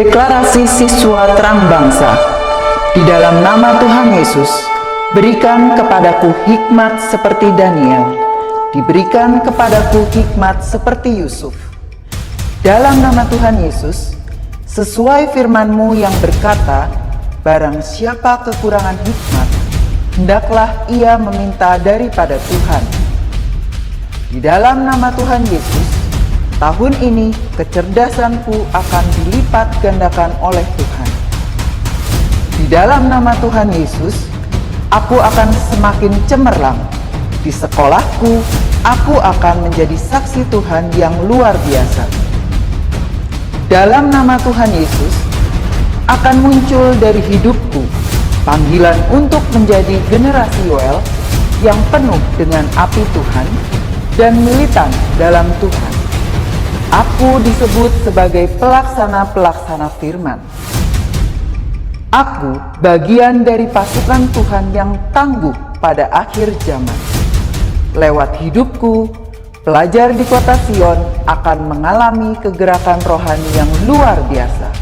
Deklarasi Siswa Terang Bangsa. Di dalam nama Tuhan Yesus, berikan kepadaku hikmat seperti Daniel, diberikan kepadaku hikmat seperti Yusuf. Dalam nama Tuhan Yesus, sesuai firman-Mu yang berkata, barang siapa kekurangan hikmat, hendaklah ia meminta daripada Tuhan. Di dalam nama Tuhan Yesus, tahun ini kecerdasanku akan dilipat gandakan oleh Tuhan. Di dalam nama Tuhan Yesus, aku akan semakin cemerlang. Di sekolahku, aku akan menjadi saksi Tuhan yang luar biasa. Dalam nama Tuhan Yesus, akan muncul dari hidupku panggilan untuk menjadi generasi Yoel yang penuh dengan api Tuhan dan militan dalam Tuhan. Aku disebut sebagai pelaksana-pelaksana firman. Aku bagian dari pasukan Tuhan yang tangguh pada akhir zaman. Lewat hidupku, pelajar di kota Sion akan mengalami kegerakan rohani yang luar biasa.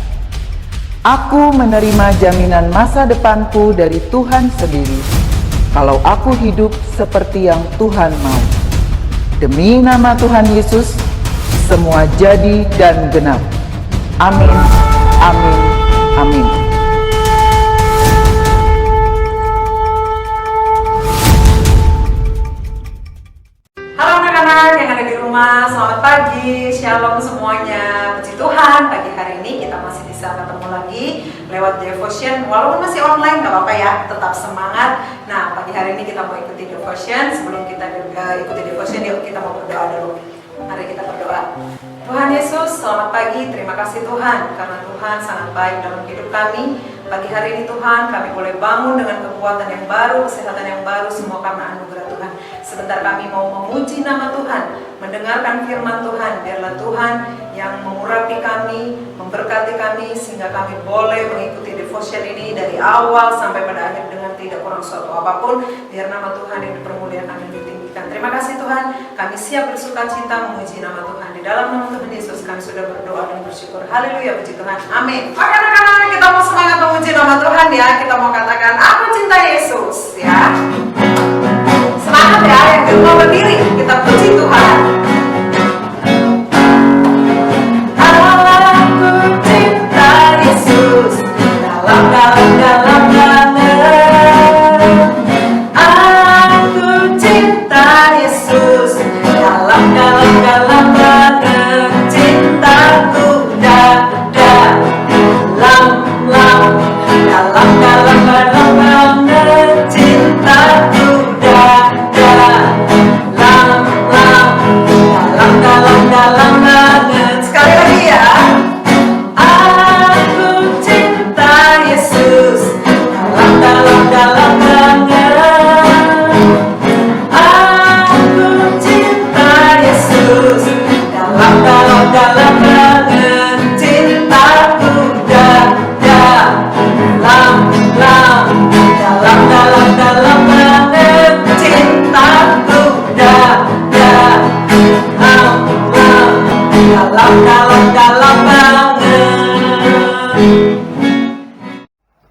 Aku menerima jaminan masa depanku dari Tuhan sendiri, kalau aku hidup seperti yang Tuhan mau. Demi nama Tuhan Yesus, semua jadi dan genap. Amin, amin, amin. Halo anak-anak yang ada di rumah, selamat pagi, shalom semuanya. Puji Tuhan, pagi hari ini kita masih bisa ketemu lagi lewat devotion. Walaupun masih online, gak apa-apa ya, tetap semangat. Nah, pagi hari ini kita mau ikuti devotion. Sebelum kita ikuti devotion, yuk kita mau berdoa dulu. Mari kita berdoa. Tuhan Yesus, selamat pagi. Terima kasih Tuhan, karena Tuhan sangat baik dalam hidup kami. Pagi hari ini Tuhan, kami boleh bangun dengan kekuatan yang baru, kesehatan yang baru, semua karena anugerah Tuhan. Sebentar kami mau memuji nama Tuhan, mendengarkan firman Tuhan. Biarlah Tuhan yang mengurapi kami, memberkati kami, sehingga kami boleh mengikuti devotion ini dari awal sampai pada akhir dengan tidak kurang suatu apapun. Biar nama Tuhan yang dipermuliakan dan ditinggikan. Terima kasih Tuhan, kami siap bersuka cita memuji nama Tuhan. Di dalam nama Tuhan Yesus kami sudah berdoa dan bersyukur. Haleluya, puji Tuhan. Amin. Oke anak-anak, kita mau semangat memuji nama Tuhan ya. Kita mau katakan, aku cinta Yesus ya. Semangat ya, yang di rumah berdiri, kita puji Tuhan. Aku cinta Yesus dalam banget. Aku cinta Yesus dalam banget. Cintaku dalam banget. Cintaku dalam banget. Sekali lagi ya. Aku cinta Yesus dalam banget. Aku cinta Yesus dalam banget. Cintaku dalam banget. Cintaku dalam banget.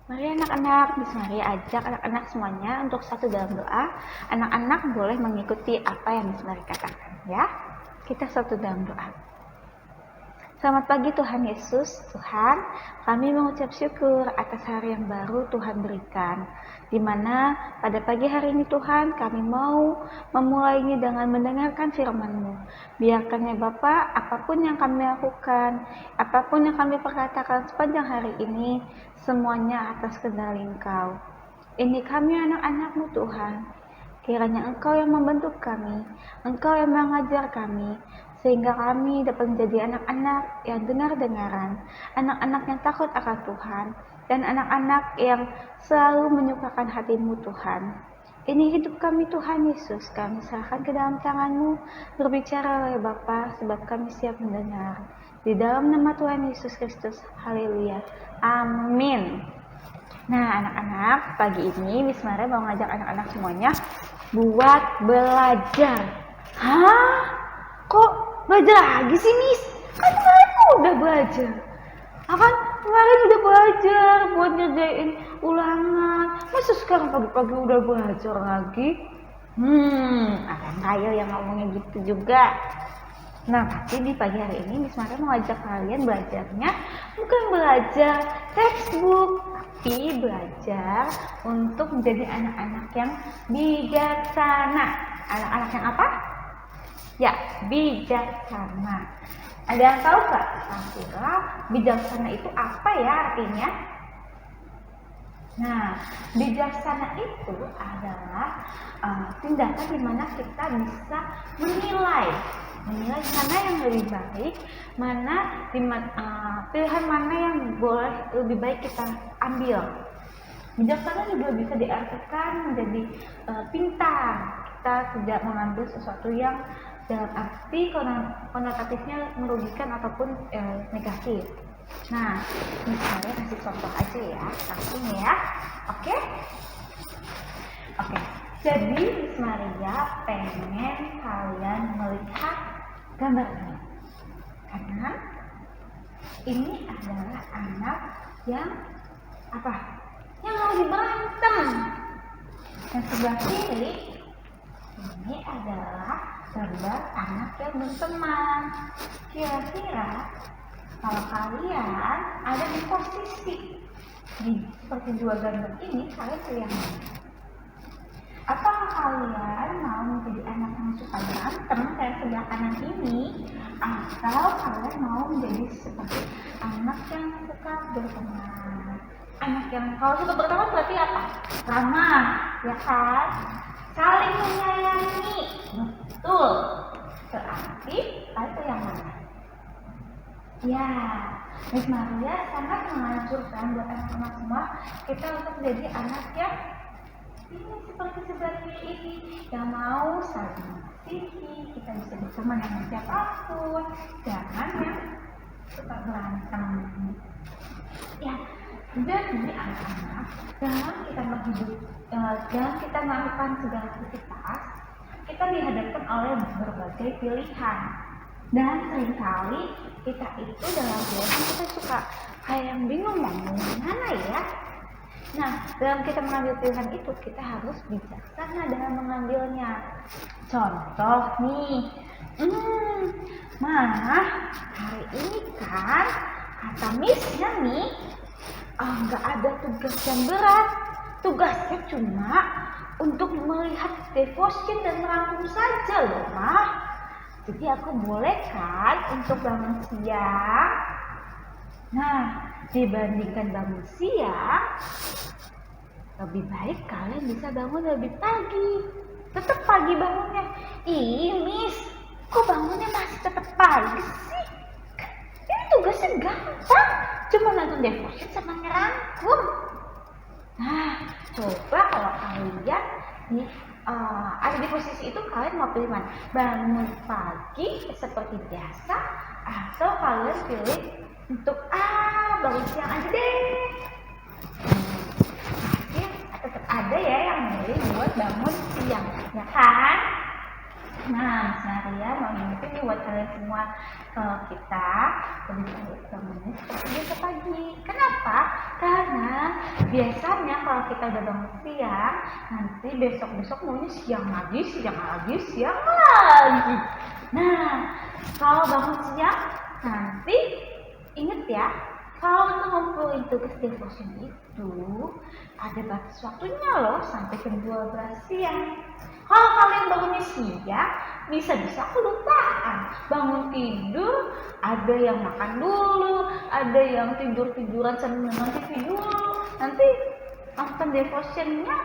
Mari anak-anak, mari ajak anak-anak semuanya untuk satu dalam doa. Anak-anak boleh mengikuti apa yang mari katakan ya. Kita satu dalam doa. Selamat pagi Tuhan Yesus. Tuhan, kami mengucap syukur atas hari yang baru Tuhan berikan, di mana pada pagi hari ini Tuhan kami mau memulainya dengan mendengarkan firman-Mu. Biarkan ya Bapa, apapun yang kami lakukan, apapun yang kami perkatakan sepanjang hari ini, semuanya atas kendali Engkau. Ini kami anak-anak-Mu Tuhan. Kiranya Engkau yang membentuk kami, Engkau yang mengajar kami, sehingga kami dapat menjadi anak-anak yang dengar-dengaran, anak-anak yang takut akan Tuhan, dan anak-anak yang selalu menyukakan hati-Mu Tuhan. Ini hidup kami Tuhan Yesus, kami serahkan ke dalam tangan-Mu. Berbicara ya Bapa, sebab kami siap mendengar. Di dalam nama Tuhan Yesus Kristus, haleluya, amin. Nah anak-anak, pagi ini Miss Mara mau ngajak anak-anak semuanya buat belajar. Hah? Kok belajar lagi sih Miss? Kan kemarin udah belajar. Akan kemarin udah belajar buat ngerjain ulangan, masa sekarang pagi-pagi udah belajar lagi? Ada Kayal yang ngomongnya gitu juga. Nah, tapi di pagi hari ini Miss Maria mau ajak kalian belajarnya bukan belajar textbook, tapi belajar untuk menjadi anak-anak yang bijaksana. Anak-anak yang apa? Ya, bijaksana. Ada yang tahu nggak kira-kira bijaksana itu apa ya artinya? Nah, bijaksana itu adalah tindakan di mana kita bisa menilai mana yang lebih baik, pilihan mana yang boleh lebih baik kita ambil. Bijaksana juga bisa diartikan menjadi pintar. Kita tidak mengambil sesuatu yang dalam arti konotatifnya merugikan ataupun negatif. Nah, misalnya kasih contoh aja ya, langsung ya. Oke? Jadi Miss Maria pengen kalian melihat gambar ini, karena ini adalah anak yang apa? Yang lagi berantem. Dan sebelah kiri ini adalah gambar anak yang berteman. Kira-kira kalau kalian ada di posisi seperti dua gambar ini, kalian pilih yang mana? Apakah kalian mau menjadi anak yang suka berantem kayak sebelah kanan ini, atau kalian mau menjadi seperti anak yang suka berteman? Anak yang kalau suka berteman berarti apa? Ramah, ya kan? Saling menyayangi, betul. Berarti kalian yang mana? Ya, Miss Maria sangat menganjurkan buat anak-anak semua kita untuk menjadi anak yang ini seperti sebelah kiri ini, yang mau saling mengasihi, kita bisa berteman dengan siapapun, jangan yang suka berantem. Ya, jadi anak-anak dalam kita berhidup, dalam kita melakukan segala aktivitas, kita dihadapkan oleh berbagai pilihan. Dan seringkali kita itu dalam pilihan kita suka kayak yang bingung mau mana ya. Nah, dalam kita mengambil pilihan itu, kita harus bijaksana dalam mengambilnya. Contoh nih, mana hari ini kan kata Missnya nih, nggak ada tugas yang berat. Tugasnya cuma untuk melihat devotion dan merangkum saja loh, Mah. Jadi aku boleh kan untuk bangun siang? Nah, dibandingkan bangun siang, lebih baik kalian bisa bangun lebih pagi. Tetap pagi bangunnya. Ih, Miss, kok bangunnya masih tetap pagi sih? Kan ini tugasnya gampang, cuma nonton devotion sama ngerangkum. Nah, coba kalau kalian ada di posisi itu, kalian mau pilih mana? Bangun pagi seperti biasa, atau kalian pilih untuk bangun siang aja deh. Pasti tetap ada ya yang milih buat bangun siang, ya kan? Nah, Miss Maria mau ingetin nih buat kalian semua, kalau kita lebih baik bangunnya seperti biasa pagi. Kenapa? Karena biasanya kalau kita udah bangun siang, nanti besok-besok maunya siang lagi. Nah, kalau bangun siang, nanti inget ya, kalau untuk ngumpulin tugas devotion itu ada batas waktunya loh, sampai ke 12 siang. Kalau kalian bangunnya siang, bisa-bisa kelupaan. Bangun tidur, ada yang makan dulu, ada yang tidur-tiduran sambil nonton TV dulu. Nanti nonton devotionnya,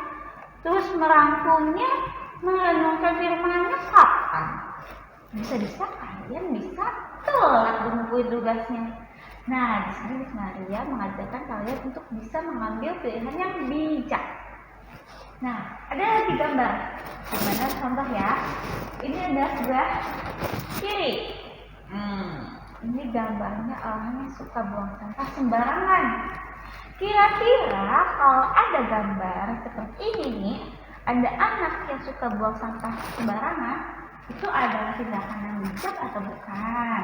terus merangkumnya, merenungkan firmannya kapan? Bisa-bisa kalian bisa telat mengumpulin tugasnya. Nah, di sini Miss Maria mengajarkan kalian untuk bisa mengambil pilihan yang bijak. Nah, ada lagi gambar. Gimana contoh ya? Ini ada sebelah kiri. Ini gambarnya orang yang suka buang sampah sembarangan. Kira-kira kalau ada gambar seperti ini nih, ada anak yang suka buang sampah sembarangan, itu adalah tindakan yang bijak atau bukan?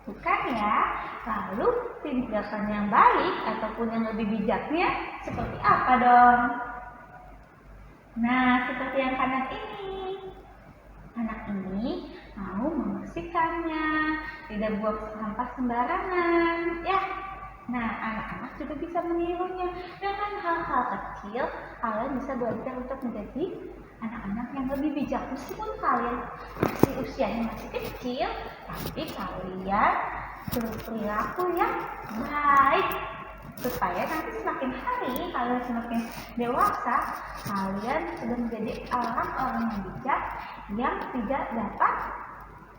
Bukan ya? Lalu tindakan yang baik ataupun yang lebih bijaknya seperti apa dong? Nah, seperti yang kanan ini. Anak ini mau membersihkannya, tidak buang sampah sembarangan, ya. Nah, anak-anak juga bisa menirunya. Dengan hal-hal kecil, kalian bisa belajar untuk menjadi anak-anak yang lebih bijak. Meskipun kalian usianya masih kecil, tapi kalian berperilaku yang baik, supaya nanti semakin hari kalian semakin dewasa, kalian sudah menjadi orang-orang yang bijak yang tidak dapat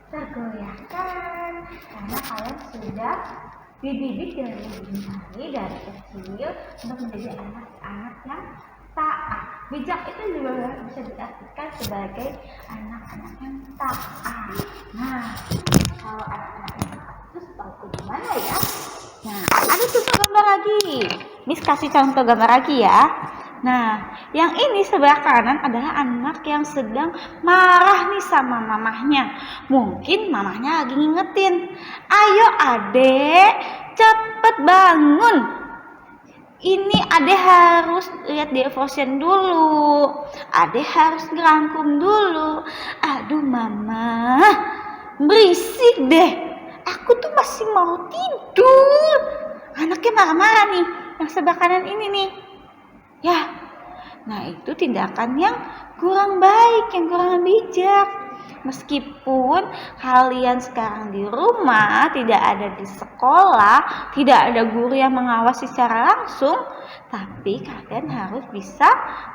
tergoyahkan, karena kalian sudah dididik dari dini hari, dari kecil untuk menjadi anak-anak yang taat. Bijak itu juga bisa diartikan sebagai anak-anak yang taat. Nah, kalau anak-anak yang taat itu seperti gimana ya? Nah, ada contoh gambar lagi. Miss kasih contoh gambar lagi ya. Nah, yang ini sebelah kanan adalah anak yang sedang marah nih sama mamahnya. Mungkin mamahnya lagi ngingetin, ayo adek, cepet bangun. Ini adek harus lihat devotion dulu. Adek harus ngerangkum dulu. Aduh mama, berisik deh. Aku tuh masih mau tidur. Anaknya marah-marah nih, yang sebelah kanan ini nih. Ya, nah itu tindakan yang kurang baik, yang kurang bijak. Meskipun kalian sekarang di rumah, tidak ada di sekolah, tidak ada guru yang mengawasi secara langsung, tapi kalian harus bisa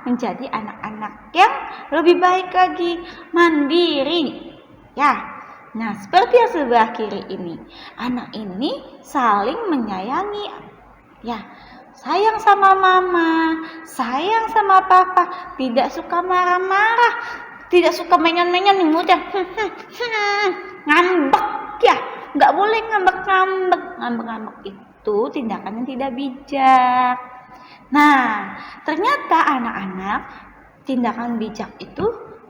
menjadi anak-anak yang lebih baik lagi, mandiri. Ya, nah seperti yang sebelah kiri ini, anak ini saling menyayangi. Ya, sayang sama mama, sayang sama papa, tidak suka marah-marah, tidak suka menyon-menyon nih mudah. Ngambek ya, nggak boleh ngambek-ngambek. Ngambek-ngambek itu tindakan yang tidak bijak. Nah, ternyata anak-anak, tindakan bijak itu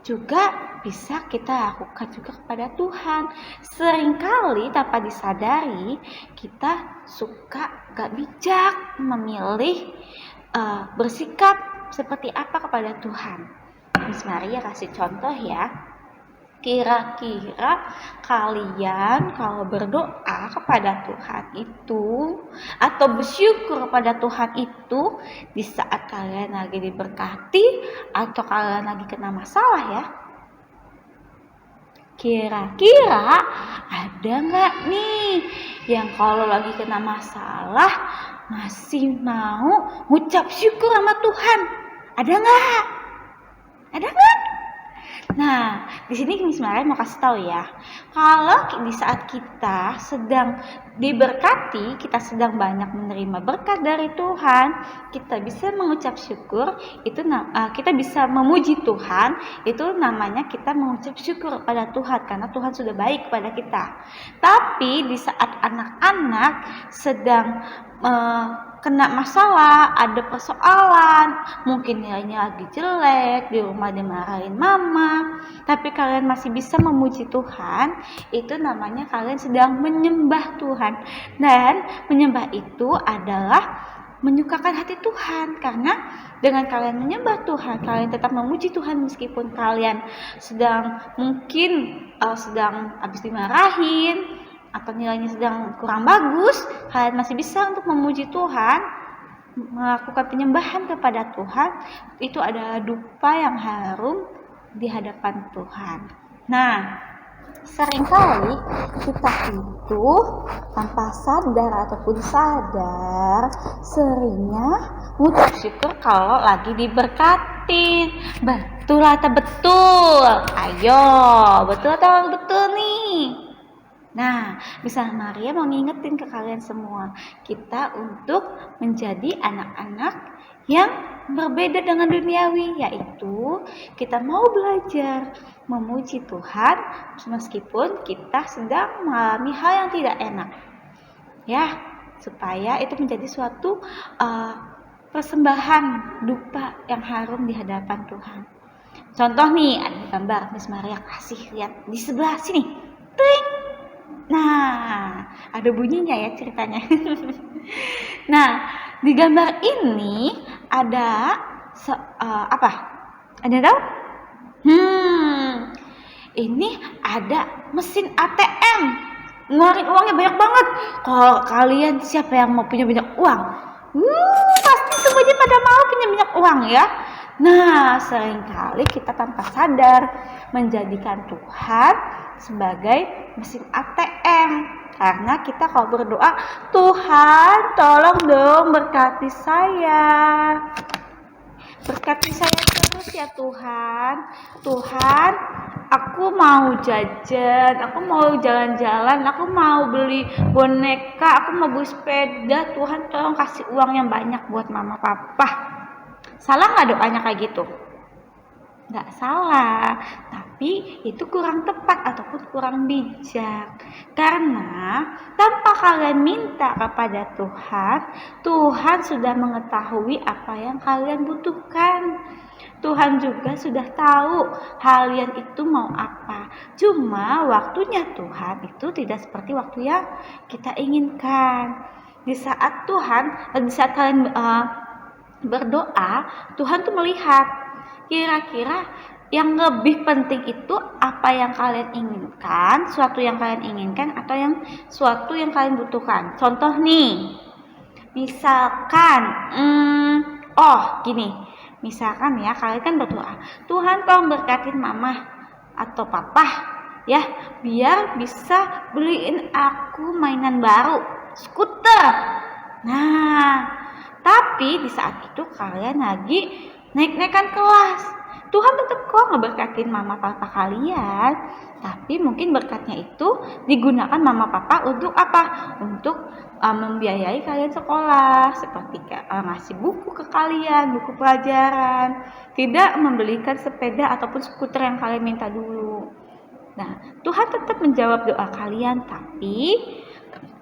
juga bisa kita lakukan juga kepada Tuhan. Seringkali tanpa disadari kita suka gak bijak memilih bersikap seperti apa kepada Tuhan. Miss Maria kasih contoh ya. Kira-kira kalian kalau berdoa kepada Tuhan itu atau bersyukur kepada Tuhan itu di saat kalian lagi diberkati atau kalian lagi kena masalah ya? Kira-kira ada nggak nih yang kalau lagi kena masalah masih mau ngucap syukur sama Tuhan? Ada nggak? Ada nggak? Nah, di sini Miss Maria mau kasih tahu ya, kalau di saat kita sedang diberkati, kita sedang banyak menerima berkat dari Tuhan, kita bisa mengucap syukur, itu kita bisa memuji Tuhan, itu namanya kita mengucap syukur kepada Tuhan karena Tuhan sudah baik kepada kita. Tapi di saat anak-anak sedang kena masalah, ada persoalan, mungkin nilainya lagi jelek, di rumah dimarahin mama, tapi kalian masih bisa memuji Tuhan, itu namanya kalian sedang menyembah Tuhan. Dan menyembah itu adalah menyukakan hati Tuhan, karena dengan kalian menyembah Tuhan, kalian tetap memuji Tuhan meskipun kalian sedang sedang habis dimarahin atau nilainya sedang kurang bagus, kalian masih bisa untuk memuji Tuhan, melakukan penyembahan kepada Tuhan. Itu adalah dupa yang harum di hadapan Tuhan. Nah, seringkali kita itu tanpa sadar ataupun sadar seringnya mengucap syukur kalau lagi diberkatin. Betul atau betul? Ayo, betul atau betul nih? Nah, Miss Maria mau ngingetin ke kalian semua, kita untuk menjadi anak-anak yang berbeda dengan duniawi, yaitu kita mau belajar memuji Tuhan meskipun kita sedang mengalami hal yang tidak enak. Ya, supaya itu menjadi suatu persembahan dupa yang harum di hadapan Tuhan. Contoh nih, ada gambar Miss Maria kasih lihat di sebelah sini. Ting. Nah, Nah, ada bunyinya ya ceritanya. Nah, di gambar ini ada apa? Ada yang tahu? Ini ada mesin ATM. Ngeluarin uangnya banyak banget. Kalau kalian siapa yang mau punya banyak uang? Pasti semuanya pada mau punya banyak uang ya. Nah, seringkali kita tanpa sadar menjadikan Tuhan sebagai mesin ATM. Karena kita kalau berdoa, Tuhan tolong dong berkati saya. Berkati saya terus ya Tuhan. Tuhan, aku mau jajan, aku mau jalan-jalan, aku mau beli boneka, aku mau beli sepeda. Tuhan tolong kasih uang yang banyak buat mama papa. Salah nggak doanya kayak gitu? Nggak salah, tapi itu kurang tepat ataupun kurang bijak. Karena tanpa kalian minta kepada Tuhan, Tuhan sudah mengetahui apa yang kalian butuhkan. Tuhan juga sudah tahu kalian itu mau apa. Cuma waktunya Tuhan itu tidak seperti waktu yang kita inginkan. Di saat kalian berdoa, Tuhan tuh melihat kira-kira yang lebih penting itu apa yang kalian inginkan, suatu yang kalian inginkan atau suatu yang kalian butuhkan. Contoh nih, misalkan gini, misalkan ya kalian kan berdoa, Tuhan tolong berkatin mama atau papa ya, biar bisa beliin aku mainan baru, skuter. Nah, tapi di saat itu kalian lagi naik-naikan kelas. Tuhan tetap kok ngeberkatin mama papa kalian. Tapi mungkin berkatnya itu digunakan mama papa untuk apa? Untuk membiayai kalian sekolah. Seperti ngasih buku ke kalian, buku pelajaran. Tidak membelikan sepeda ataupun skuter yang kalian minta dulu. Nah, Tuhan tetap menjawab doa kalian. Tapi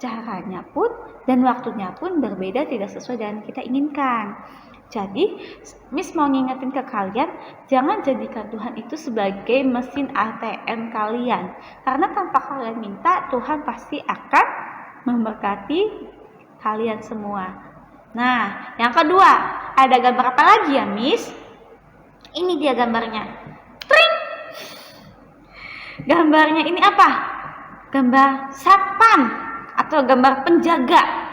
caranya pun dan waktunya pun berbeda, tidak sesuai dengan kita inginkan. Jadi, Miss mau ngingetin ke kalian, jangan jadikan Tuhan itu sebagai mesin ATM kalian. Karena tanpa kalian minta, Tuhan pasti akan memberkati kalian semua. Nah, yang kedua, ada gambar apa lagi ya, Miss? Ini dia gambarnya. Tring! Gambarnya ini apa? Gambar satpam atau gambar penjaga.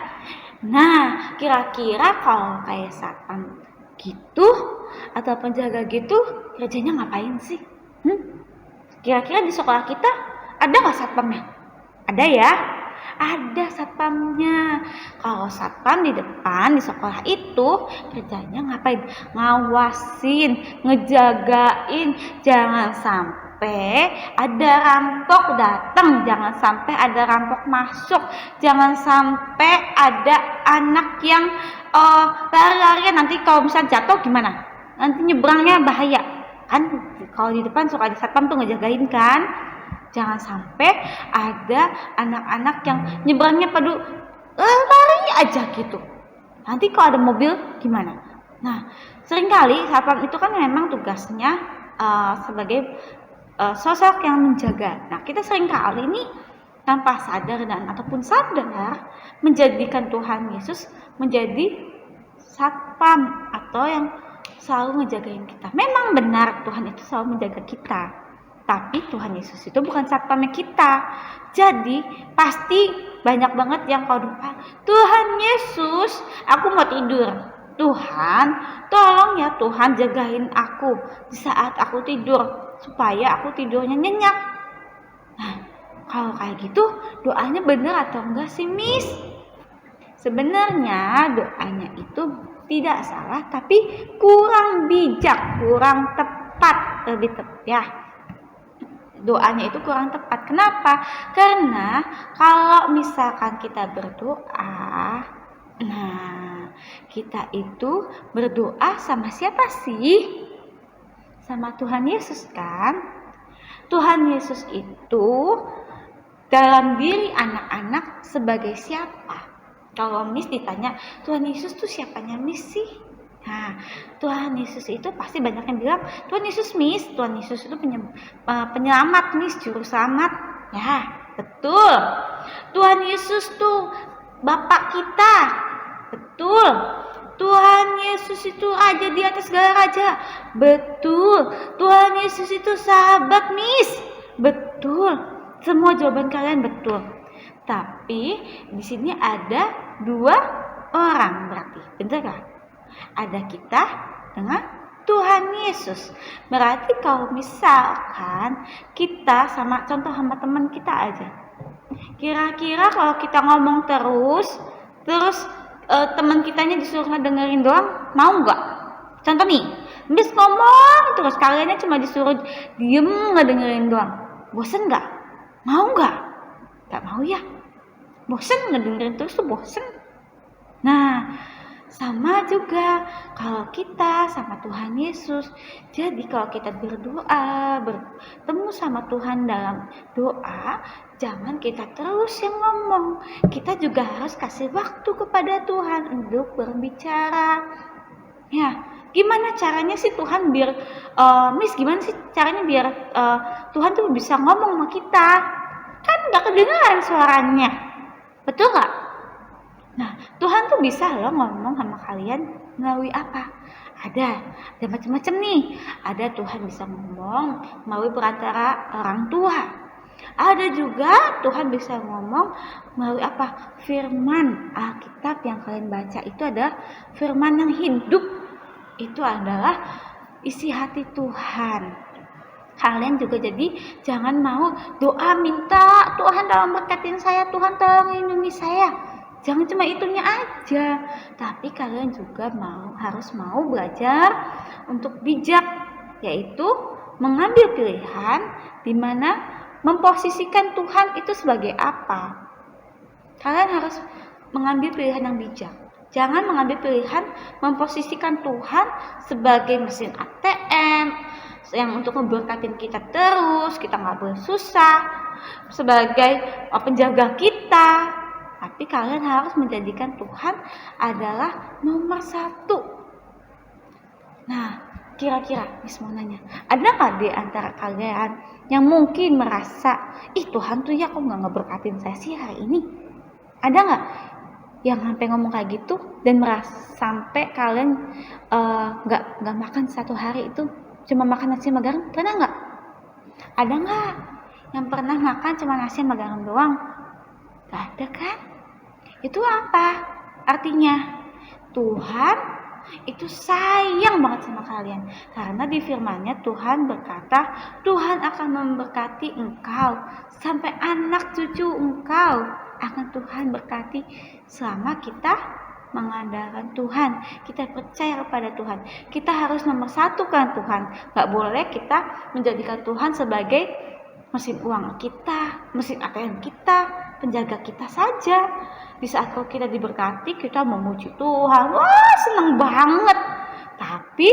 Nah, kira-kira kalau kayak satpam gitu atau penjaga gitu, kerjanya ngapain sih? Kira-kira di sekolah kita ada nggak satpamnya? Ada ya? Ada satpamnya. Kalau satpam di depan di sekolah itu kerjanya ngapain? Ngawasin, ngejagain, jangan sampai ada rampok datang, jangan sampai ada rampok masuk, jangan sampai ada anak yang lari-larian, nanti kalau misalnya jatuh gimana? Nanti nyebrangnya bahaya kan? Kalau di depan suka ada satpam tuh ngejagain kan? Jangan sampai ada anak-anak yang nyebrangnya pada lari aja gitu. Nanti kalau ada mobil gimana? Nah, seringkali satpam itu kan memang tugasnya sebagai sosok yang menjaga. Nah, kita seringkali ini tanpa sadar dan ataupun sadar menjadikan Tuhan Yesus menjadi satpam atau yang selalu ngejagain kita. Memang benar Tuhan itu selalu menjaga kita. Tapi Tuhan Yesus itu bukan satpamnya kita. Jadi pasti banyak banget yang kalau doa, Tuhan Yesus, aku mau tidur. Tuhan, tolong ya Tuhan jagain aku di saat aku tidur supaya aku tidurnya nyenyak. Nah, kalau kayak gitu doanya benar atau enggak sih, Miss? Sebenarnya doanya itu tidak salah, tapi kurang bijak, kurang tepat, lebih tepat ya. Doanya itu kurang tepat. Kenapa? Karena kalau misalkan kita berdoa, nah kita itu berdoa sama siapa sih? Sama Tuhan Yesus kan? Tuhan Yesus itu dalam diri anak-anak sebagai siapa? Kalau Miss ditanya, Tuhan Yesus tuh siapanya Miss sih? Nah, Tuhan Yesus itu pasti banyak yang bilang, Tuhan Yesus Miss, Tuhan Yesus itu penyelamat Miss, juru selamat. Ya, Betul. Tuhan Yesus tuh Bapak kita. Betul. Tuhan Yesus itu raja di atas segala raja. Betul. Tuhan Yesus itu sahabat, Miss. Betul. Semua jawaban kalian betul. Tapi di sini ada 2 orang berarti. Benar gak? Ada kita dengan Tuhan Yesus. Berarti kalau misalkan kita sama contoh sama teman kita aja. Kira-kira kalau kita ngomong terus teman kitanya disuruh ngedengerin doang, mau nggak? Contoh nih, Miss ngomong terus kaliannya cuma disuruh diem ngedengerin doang. Bosen nggak? Mau nggak? Nggak mau ya? Bosen ngedengerin terus tuh bosen. Nah, sama juga kalau kita sama Tuhan Yesus. Jadi kalau kita berdoa, bertemu sama Tuhan dalam doa, jangan kita terus yang ngomong. Kita juga harus kasih waktu kepada Tuhan untuk berbicara. Ya, gimana caranya sih Tuhan biar Miss gimana sih caranya biar Tuhan tuh bisa ngomong sama kita? Kan nggak kedengaran suaranya, betul nggak? Nah, Tuhan tuh bisa loh ngomong sama kalian melalui apa? Ada macam-macam nih. Ada Tuhan bisa ngomong melalui perantara orang tua. Ada juga Tuhan bisa ngomong melalui apa? Firman Alkitab yang kalian baca itu adalah firman yang hidup. Itu adalah isi hati Tuhan. Kalian juga jadi jangan mau doa minta Tuhan tolong berkatin saya, Tuhan tolong lindungi saya. Jangan cuma itunya aja, tapi kalian juga harus mau belajar untuk bijak, yaitu mengambil pilihan di mana memposisikan Tuhan itu sebagai apa. Kalian harus mengambil pilihan yang bijak. Jangan mengambil pilihan memposisikan Tuhan sebagai mesin ATM yang untuk memberkatin kita terus, kita nggak bersusah, sebagai penjaga kita. Tapi kalian harus menjadikan Tuhan adalah nomor 1. Nah, kira-kira Miss mau nanya, ada nggak di antara kalian yang mungkin merasa, Tuhan tuh ya kok nggak ngeberkatin saya sih hari ini? Ada nggak yang sampai ngomong kayak gitu dan merasa sampai kalian nggak makan 1 hari itu cuma makan nasi sama garam? Pernah nggak? Ada nggak yang pernah makan cuma nasi sama garam doang? Gak ada kan? Itu apa? Artinya Tuhan itu sayang banget sama kalian. Karena di firman-Nya Tuhan berkata, Tuhan akan memberkati engkau sampai anak cucu engkau akan Tuhan berkati selama kita mengandalkan Tuhan, kita percaya kepada Tuhan. Kita harus nomor 1 kan Tuhan. Gak boleh kita menjadikan Tuhan sebagai mesin uang kita, mesin ATM kita, penjaga kita saja. Di saat kalau kita diberkati, kita memuji Tuhan, wah seneng banget. Tapi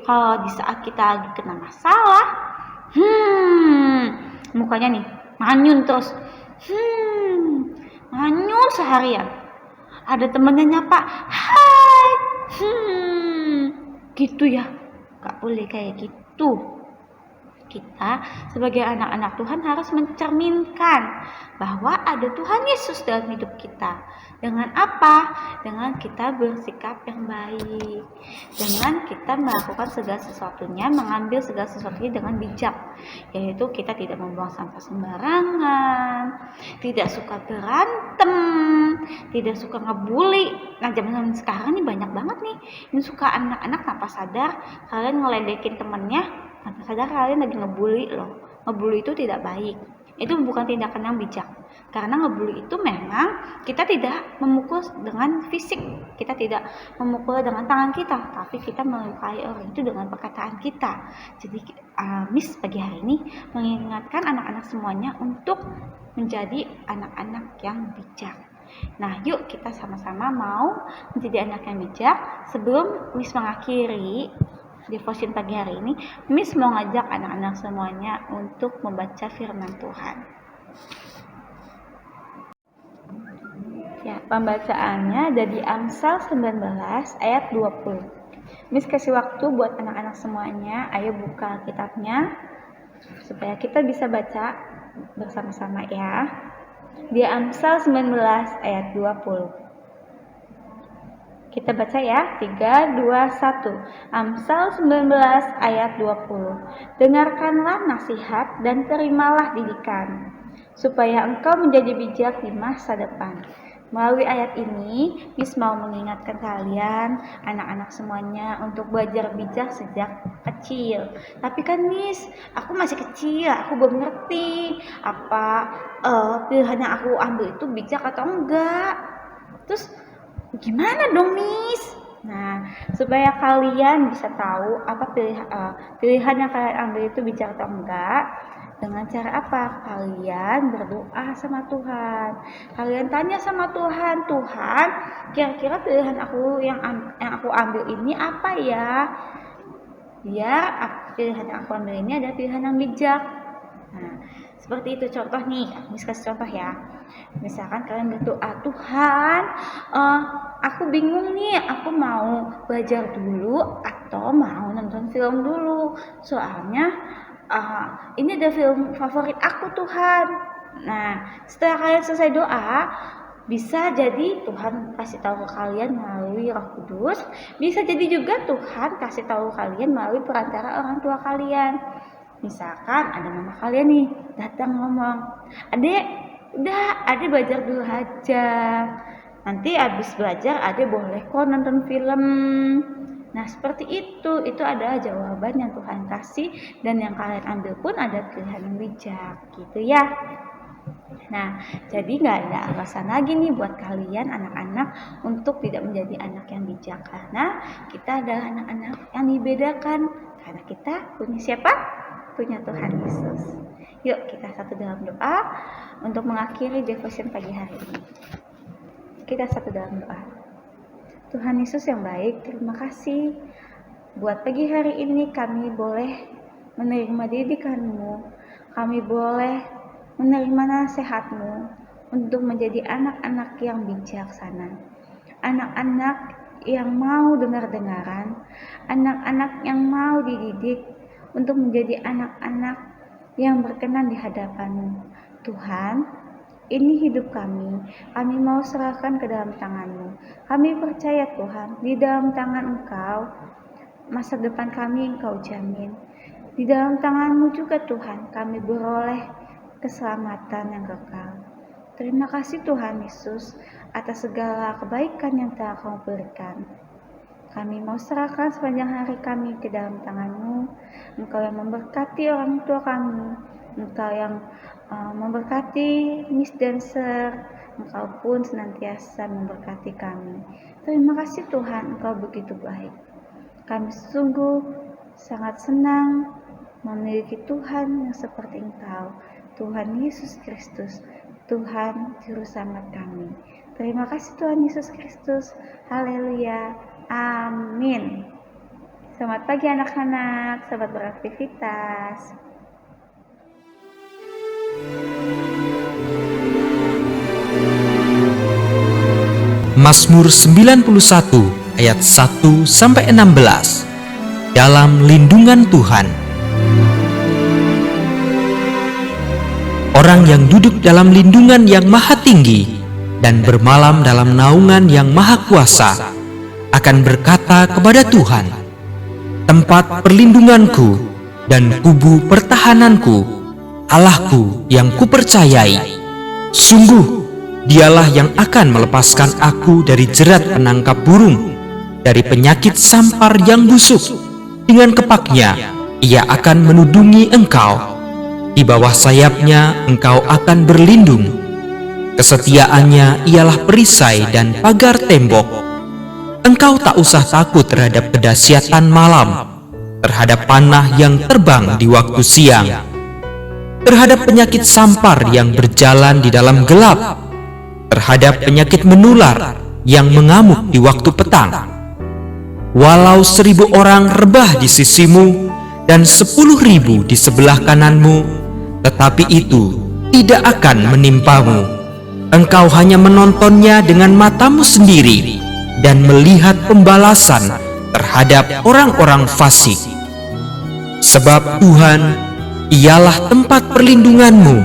kalau di saat kita lagi kena masalah, mukanya nih manyun terus, manyun seharian. Ada temennya nyapa, hai, gitu ya, gak boleh kayak gitu. Kita sebagai anak-anak Tuhan harus mencerminkan bahwa ada Tuhan Yesus dalam hidup kita. Dengan apa? Dengan kita bersikap yang baik. Dengan kita melakukan segala sesuatunya, mengambil segala sesuatunya dengan bijak. Yaitu kita tidak membuang sampah sembarangan, tidak suka berantem, tidak suka ngebully. Nah, zaman sekarang nih banyak banget nih yang suka anak-anak tanpa sadar kalian ngeledekin temennya, tanpa sadar kalian lagi ngebully loh. Ngebully itu tidak baik. Itu bukan tindakan yang bijak. Karena ngebully itu memang kita tidak memukul dengan fisik, kita tidak memukul dengan tangan kita, tapi kita melukai orang itu dengan perkataan kita. Jadi Miss pagi hari ini mengingatkan anak-anak semuanya untuk menjadi anak-anak yang bijak. Nah, yuk kita sama-sama mau menjadi anak yang bijak. Sebelum Miss mengakhiri devotion pagi hari ini, Miss mau ngajak anak-anak semuanya untuk membaca firman Tuhan. Ya, pembacaannya dari Amsal 19 ayat 20. Miss kasih waktu buat anak-anak semuanya. Ayo buka kitabnya supaya kita bisa baca bersama-sama ya. di Amsal 19 ayat 20. Kita baca ya, 3, 2, 1. Amsal 19 ayat 20. Dengarkanlah nasihat dan terimalah didikan, supaya engkau menjadi bijak di masa depan. Melalui ayat ini, Miss mau mengingatkan kalian, anak-anak semuanya, untuk belajar bijak sejak kecil. Tapi kan Miss, aku masih kecil, aku belum ngerti apa pilihan yang aku ambil itu bijak atau enggak. Terus gimana dong Miss? Nah, supaya kalian bisa tahu apa pilihan yang kalian ambil itu bijak atau enggak, dengan cara apa? Kalian berdoa sama Tuhan. Kalian tanya sama Tuhan, Tuhan, kira-kira pilihan aku yang aku ambil ini apa ya? Biar pilihan yang aku ambil ini ada pilihan yang bijak. Nah, seperti itu contoh nih, Miss kasih contoh ya. Misalkan kalian berdoa, Tuhan, aku bingung nih, aku mau belajar dulu atau mau nonton film dulu. Soalnya ini ada film favorit aku Tuhan. Nah, setelah kalian selesai doa, bisa jadi Tuhan kasih tahu ke kalian melalui Roh Kudus. Bisa jadi juga Tuhan kasih tahu kalian melalui perantara orang tua kalian. Misalkan ada mama kalian nih datang ngomong, Adek, udah Adek belajar dulu aja. Nanti abis belajar Adek boleh kok nonton film. Nah seperti itu adalah jawaban yang Tuhan kasih, dan yang kalian ambil pun ada pilihan yang bijak gitu ya. Nah jadi gak ada alasan lagi nih buat kalian anak-anak untuk tidak menjadi anak yang bijak, karena kita adalah anak-anak yang dibedakan, karena kita punya siapa? Punya Tuhan Yesus. Yuk kita satu dalam doa untuk mengakhiri devotion pagi hari ini. Kita satu dalam doa. Tuhan Yesus yang baik, terima kasih buat pagi hari ini kami boleh menerima didikan-Mu, kami boleh menerima nasihat-Mu untuk menjadi anak-anak yang bijaksana, anak-anak yang mau dengar-dengaran, anak-anak yang mau dididik untuk menjadi anak-anak yang berkenan di hadapan-Mu. Tuhan, ini hidup kami mau serahkan ke dalam tangan-Mu. Kami percaya Tuhan, di dalam tangan Engkau, masa depan kami Engkau jamin. Di dalam tangan-Mu juga Tuhan, kami beroleh keselamatan yang kekal. Terima kasih Tuhan Yesus, atas segala kebaikan yang telah Kau berikan. Kami mau serahkan sepanjang hari kami ke dalam tangan-Mu. Engkau yang memberkati orang tua kami, Engkau yang memberkati Miss Dancer, Engkau pun senantiasa memberkati kami. Terima kasih Tuhan, Engkau begitu baik. Kami sungguh sangat senang memiliki Tuhan yang seperti Engkau, Tuhan Yesus Kristus, Tuhan Juru Selamat kami. Terima kasih Tuhan Yesus Kristus. Haleluya. Amin. Selamat pagi anak-anak, selamat beraktivitas. Mazmur 91 ayat 1 sampai 16. Dalam lindungan Tuhan. Orang yang duduk dalam lindungan yang maha tinggi dan bermalam dalam naungan yang maha kuasa akan berkata kepada Tuhan, tempat perlindunganku dan kubu pertahananku, Allahku yang kupercayai. Sungguh Dialah yang akan melepaskan aku dari jerat penangkap burung, dari penyakit sampar yang busuk. Dengan kepaknya Ia akan menudungi engkau. Di bawah sayapnya engkau akan berlindung. Kesetiaannya ialah perisai dan pagar tembok. Engkau tak usah takut terhadap kedahsyatan malam, terhadap panah yang terbang di waktu siang, terhadap penyakit sampar yang berjalan di dalam gelap, terhadap penyakit menular yang mengamuk di waktu petang. Walau 1000 orang rebah di sisimu dan 10.000 di sebelah kananmu, tetapi itu tidak akan menimpamu. Engkau hanya menontonnya dengan matamu sendiri dan melihat pembalasan terhadap orang-orang fasik. Sebab Tuhan ialah tempat perlindunganmu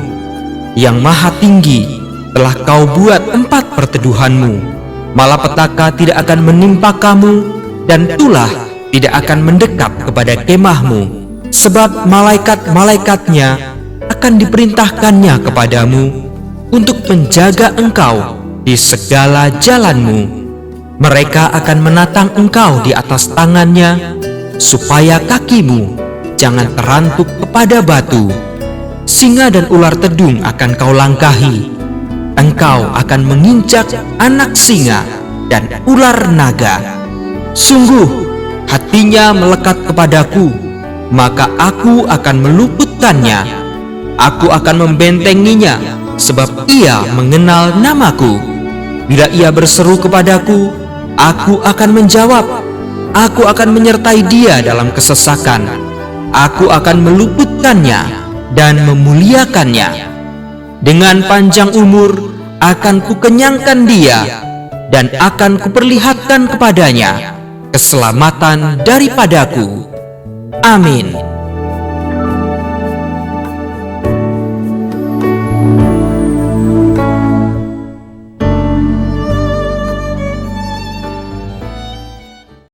yang maha tinggi telah kau buat tempat perteduhanmu. Malapetaka tidak akan menimpa kamu, dan tulah tidak akan mendekat kepada kemahmu. Sebab malaikat-malaikatnya akan diperintahkannya kepadamu untuk menjaga engkau di segala jalanmu. Mereka akan menatang engkau di atas tangannya, supaya kakimu jangan terantuk kepada batu. Singa dan ular tedung akan kau langkahi. Engkau akan menginjak anak singa dan ular naga. Sungguh, hatinya melekat kepadaku, maka aku akan meluputkannya. Aku akan membentenginya, sebab ia mengenal namaku. Bila ia berseru kepadaku, aku akan menjawab. Aku akan menyertai dia dalam kesesakan. Aku akan meluputkannya dan memuliakannya. Dengan panjang umur akan kukenyangkan dia, dan akan kuperlihatkan kepadanya keselamatan daripadaku. Amin.